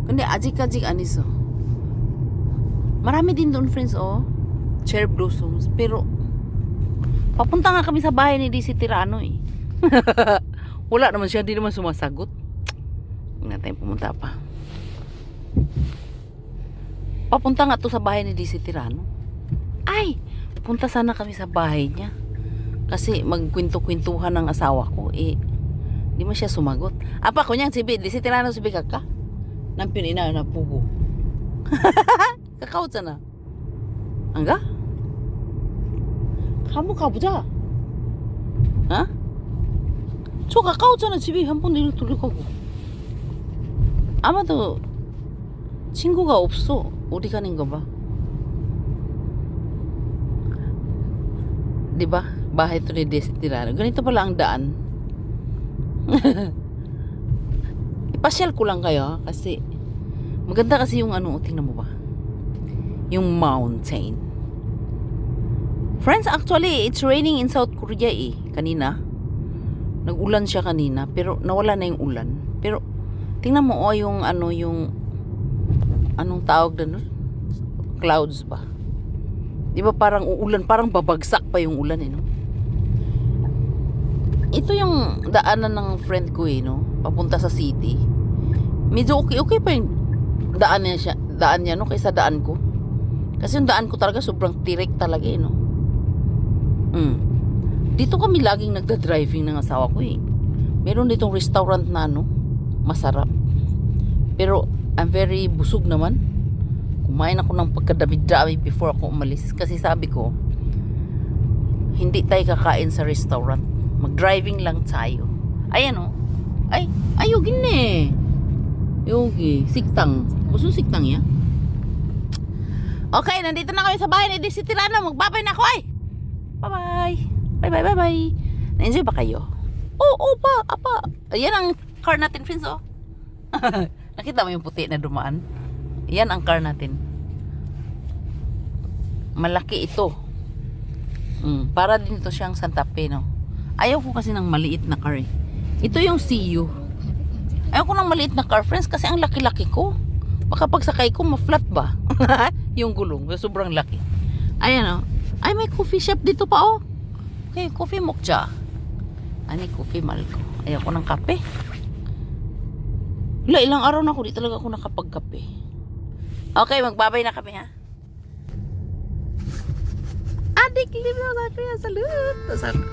근데 아직까지 안 있어. Marami din doon, friends, oh. Cherry blossoms. Pero, papunta nga kami sa bahay ni DC Tirano, eh. Wala naman siya, hindi naman sumasagot. Huwag natin pumunta pa. Papunta nga to sa bahay ni DC Tirano. Ay, punta sana kami sa bahay niya. Kasi magkwento-kwentuhan ng asawa ko, eh. Hindi mo siya sumagot. Apa ko niyan, si Tirano, si Kaka. Nampin ina na pugo. Kakao sana. Angga? Kamu 가보자. 어? 저 가까웠잖아. 집이 한 번 이렇게 돌려가고. 아마도 친구가 없어. 어디 가는 거 봐. Diba? Bahay to ni Desitirano. Ganito pala ang daan. Ipasyal ko lang kayo kasi maganda kasi yung ano, tingnan mo ba? Yung mountain. Friends, actually, it's raining in South Korea eh. Kanina. Nag-ulan siya kanina, pero nawala na yung ulan. Pero, tingnan mo, oh, yung ano, yung anong tawag na, no? Clouds ba? Di ba parang uulan, parang babagsak pa yung ulan eh, no? Ito yung daanan ng friend ko eh, no? Papunta sa city. Medyo okay pa yung daan niya, no? Kaysa daan ko. Kasi yung daan ko talaga sobrang tirik talaga eh, no? Dito kami laging nagda-driving ng asawa ko eh. Meron ditong restaurant na ano, masarap. Pero I'm very busog naman. Kumain ako ng pagkadami-dami before ako umalis. Kasi sabi ko, hindi tayo kakain sa restaurant. Mag-driving lang tayo. Ayan o. Ay, yugin eh. Yogi, siktang. Gusto siktang ya? Okay, nandito na kami sa bahay ni DC Tirano. Magbabay na ako ay. Bye-bye. Bye-bye. Na-enjoy ba kayo? Oo, apa. Ayan ang car natin, friends, oh. Nakita mo yung puti na dumaan? Yan ang car natin. Malaki ito. Para din ito siyang Santa Fe, no? Ayaw ko kasi ng maliit na car, eh. Ito yung CU. Ayaw ko ng maliit na car, friends, kasi ang laki-laki ko. Baka pagsakay ko, ma-flat ba? Yung gulong, sobrang laki. Ayan, oh. Ay, may coffee shop dito pa, oh. Okay, coffee mokja. Ani, coffee mahal ko. Ayaw ko ng kape. Ilang araw na ako, di talaga ako nakapagkape. Okay, magbabay na kami, ha? Adik, libre na sa salud.